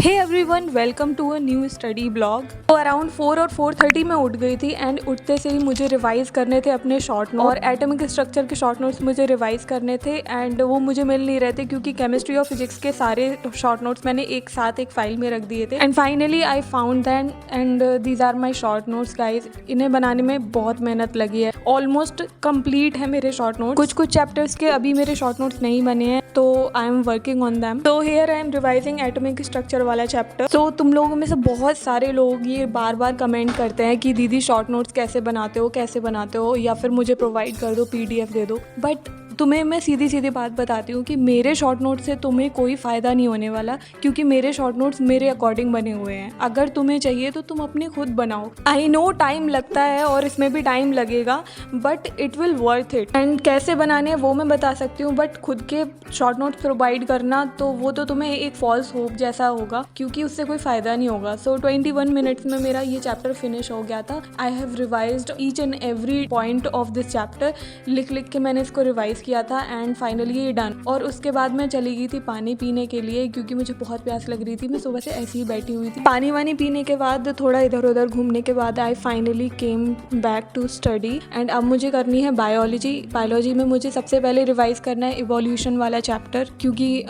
Hey everyone, welcome to a new study blog. तो around 4 और 4:30 में उठ गई थी एंड उठते से ही मुझे रिवाइज़ करने थे अपने शॉर्ट नोट और एटॉमिक स्ट्रक्चर के शॉर्ट नोट्स मुझे रिवाइज़ करने थे एंड वो मुझे मिल नहीं रहे थे क्योंकि केमिस्ट्री और फिजिक्स के सारे शॉर्ट नोट्स मैंने एक साथ एक फाइल में रख दिए थे। And finally I found them and these are my short notes guys. इन्हें बनाने में बहुत मेहनत लगी है, ऑलमोस्ट कंप्लीट है मेरे शॉर्ट नोट्स। कुछ चैप्टर्स के अभी मेरे शॉर्ट नोट्स नहीं बने हैं तो I am working on them. तो here I am revising atomic structure वाला चैप्टर। तो तुम लोगों में से बहुत सारे लोग ये बार बार कमेंट करते हैं कि दीदी शॉर्ट नोट्स कैसे बनाते हो या फिर मुझे प्रोवाइड कर दो, PDF दे दो। बट तुम्हें मैं सीधी सीधी बात बताती हूँ कि मेरे शॉर्ट नोट्स से तुम्हें कोई फ़ायदा नहीं होने वाला क्योंकि मेरे शॉर्ट नोट्स मेरे अकॉर्डिंग बने हुए हैं। अगर तुम्हें चाहिए तो तुम अपने खुद बनाओ। आई नो टाइम लगता है और इसमें भी टाइम लगेगा but it will worth it. And कैसे बनाने हैं वो मैं बता सकती हूँ बट खुद के शॉर्ट नोट्स प्रोवाइड करना तो वो तो तुम्हें एक फॉल्स होप जैसा होगा क्योंकि उससे कोई फ़ायदा नहीं होगा। सो 21 मिनट्स में मेरा ये चैप्टर फिनिश हो गया था। I have revised each and every point of this chapter. लिख के मैंने इसको रिवाइज किया था एंड फाइनली ये डन। और उसके बाद मैं चली गई थी पानी पीने के लिए क्योंकि मुझे बहुत प्यास लग रही थी। मैं सुबह से ऐसे ही बैठी हुई थी। पानी वानी पीने के बाद थोड़ा इधर उधर घूमने के बाद I finally came back to study and अब मुझे करनी है बायोलॉजी में मुझे सबसे पहले रिवाइज करना है इवोल्यूशन वाला चैप्टर क्योंकि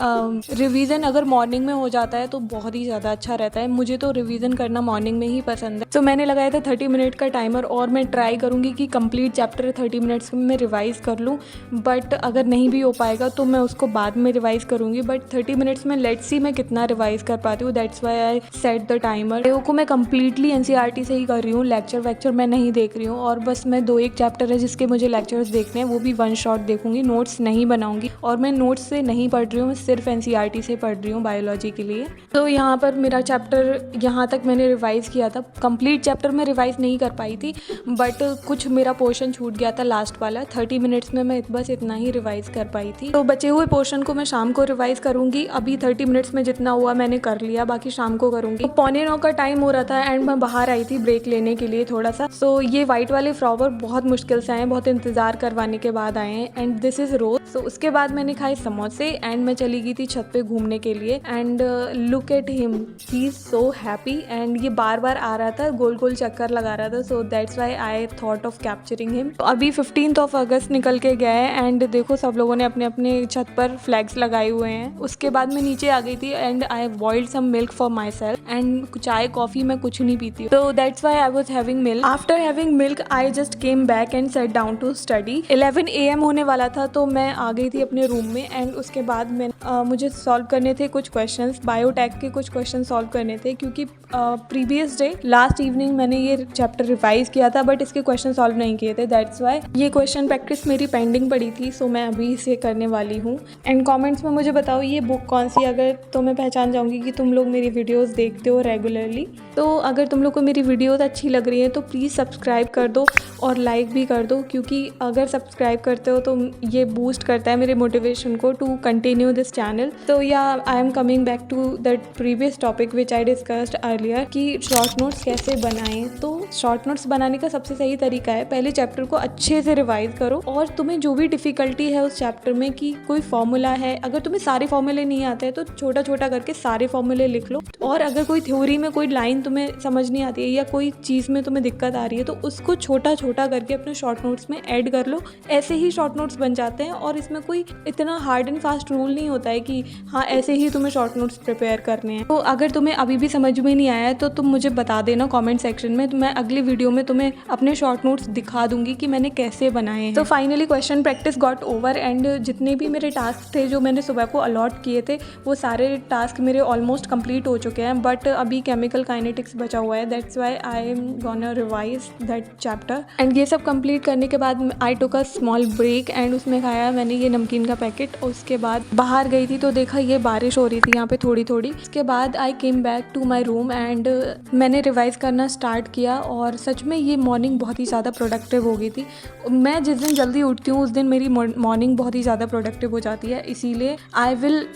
रिवीजन अगर मॉर्निंग में हो जाता है तो बहुत ही ज़्यादा अच्छा रहता है। मुझे तो रिवीजन करना मॉर्निंग में ही पसंद है। तो मैंने लगाया था 30 मिनट का टाइमर और मैं ट्राई करूँगी कि कंप्लीट चैप्टर 30 मिनट्स में रिवाइज कर लूँ। बट अगर नहीं भी हो पाएगा तो मैं उसको बाद में रिवाइज करूँगी। बट 30 मिनट्स में लेट्स सी मैं कितना रिवाइज कर पाती हूँ। That's why I set the timer. को मैं कम्प्लीटली NCERT से ही कर रही हूँ, लेक्चर मैं नहीं देख रही हूँ। और बस मैं 2-1 चैप्टर है जिसके मुझे लेक्चर्स देखने हैं, वो भी 1 शॉट देखूंगी, नोट्स नहीं बनाऊंगी। और मैं नोट्स से नहीं पढ़ रही हूँ, मैं सिर्फ NCERT से पढ़ रही हूँ बायोलॉजी के लिए। तो यहाँ पर मेरा चैप्टर यहाँ तक मैंने रिवाइज किया था। कंप्लीट चैप्टर में रिवाइज नहीं कर पाई थी बट कुछ मेरा पोर्शन छूट गया था लास्ट वाला। 30 मिनट्स में मैं बस इतना ही रिवाइज कर पाई थी। तो बचे हुए पोर्शन को मैं शाम को रिवाइज करूंगी। अभी 30 मिनट्स में जितना हुआ मैंने कर लिया, बाकी शाम को करूंगी। तो 8:45 का टाइम हो रहा था एंड मैं बाहर आई थी ब्रेक लेने के लिए थोड़ा सा। सो ये वाइट वाले फ्लावर बहुत मुश्किल से आए, बहुत इंतजार करवाने के बाद आए हैं एंड दिस इज रोज। सो उसके बाद मैंने खाए समोसे एंड मैं चली गई थी छत पे घूमने के लिए and look at him, he is so happy and ये बार बार आ रहा था, गोल गोल चक्कर लगा रहा था। So that's why I thought of capturing him. तो अभी 15 अगस्त निकल के गया है एंड देखो सब लोगों ने अपने अपने छत पर फ्लैग्स लगाए हुए हैं। उसके बाद मैं नीचे आ गई थी and I boiled some milk for myself and चाय कॉफी मैं कुछ नहीं पीती। तो that's why I was having milk. After having milk I just came back and set down to study. 11 AM होने वाला था तो मैं आ गई थी अपने रूम में एंड उसके बाद मैं मुझे सॉल्व करने थे कुछ क्वेश्चंस, बायोटेक के कुछ क्वेश्चन सॉल्व करने थे क्योंकि प्रीवियस डे लास्ट इवनिंग मैंने ये चैप्टर रिवाइज किया था बट इसके क्वेश्चन सॉल्व नहीं किए थे। दैट्स वाई ये क्वेश्चन प्रैक्टिस मेरी पेंडिंग पड़ी थी। सो मैं अभी इसे करने वाली हूँ। एंड कमेंट्स में मुझे बताओ ये बुक कौन सी, अगर तो मैं पहचान जाऊँगी कि तुम लोग मेरी वीडियोस देखते हो रेगुलरली। तो अगर तुम लोग को मेरी वीडियोस अच्छी लग रही है तो प्लीज़ सब्सक्राइब कर दो और लाइक भी कर दो क्योंकि अगर सब्सक्राइब करते हो तो ये बूस्ट करता है मेरे मोटिवेशन को टू कंटिन्यू दिस चैनल। तो या I am coming back to that previous topic which I discussed earlier कि शॉर्ट नोट्स कैसे बनाएं। तो शॉर्ट नोट्स बनाने का सबसे सही तरीका है पहले चैप्टर को अच्छे से रिवाइज करो और तुम्हें जो भी डिफ़िकल्टी है उस चैप्टर में कि कोई फॉर्मूला है, अगर तुम्हें सारे फॉर्मूले नहीं आते हैं तो छोटा छोटा करके सारे फॉर्मूले लिख लो। और अगर कोई थ्योरी में कोई लाइन तुम्हें समझ नहीं आती है या कोई चीज़ में तुम्हें दिक्कत आ रही है तो उसको छोटा छोटा करके अपने शॉर्ट नोट्स में ऐड कर लो। ऐसे ही शॉर्ट नोट्स बन जाते हैं और इसमें कोई इतना हार्ड एंड फास्ट रूल नहीं होता है कि हाँ ऐसे ही तुम्हें शॉर्ट नोट्स प्रिपेयर करने हैं। तो अगर तुम्हें अभी भी समझ में नहीं आया है तो तुम मुझे बता देना कमेंट सेक्शन में, तो मैं अगली वीडियो में तुम्हें अपने शॉर्ट नोट्स दिखा दूंगी कि मैंने कैसे बनाए हैं। तो finally question practice got over and जितने भी मेरे टास्क थे जो मैंने सुबह को अलॉट किए थे वो सारे टास्क मेरे ऑलमोस्ट कंप्लीट हो चुके हैं बट अभी केमिकल काइनेटिक्स बचा हुआ है। That's why I am gonna revise that chapter and ये सब कंप्लीट करने के बाद आई टुक अ स्मॉल ब्रेक एंड उसमें खाया मैंने ये नमकीन का पैकेट। उसके बाद बाहर गई थी तो देखा ये बारिश हो रही थी यहाँ पे थोड़ी थोड़ी। उसके बाद I came back to my room and मैंने रिवाइज करना स्टार्ट किया और सच में ये मॉर्निंग बहुत ही ज़्यादा प्रोडक्टिव हो गई थी। मैं जिस दिन जल्दी उठती हूँ उस दिन मेरी मॉर्निंग बहुत ही ज़्यादा प्रोडक्टिव हो जाती है, इसीलिए I will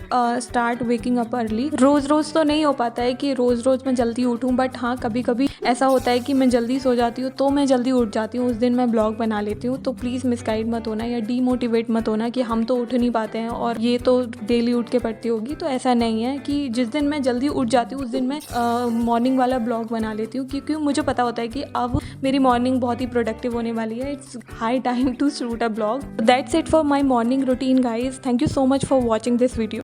start waking up early. रोज़ रोज़ तो नहीं हो पाता है कि रोज़ रोज़ मैं जल्दी उठूँ बट हाँ कभी कभी ऐसा होता है कि मैं जल्दी सो जाती हूँ तो मैं जल्दी उठ जाती हूँ, उस दिन मैं ब्लॉग बना लेती हूँ। तो प्लीज़ मिसगाइड मत होना या डीमोटिवेट मत होना कि हम तो उठ नहीं पाते हैं और ये तो डेली उठ के पढ़ती होगी। तो ऐसा नहीं है कि जिस दिन मैं जल्दी उठ जाती हूँ उस दिन मैं मॉर्निंग वाला ब्लॉग बना लेती हूँ, क्योंकि मुझे पता होता है कि अब मेरी मॉर्निंग बहुत ही प्रोडक्टिव होने वाली है। It's high time to shoot a blog. That's it for my morning routine guys. Thank you so much for watching this video.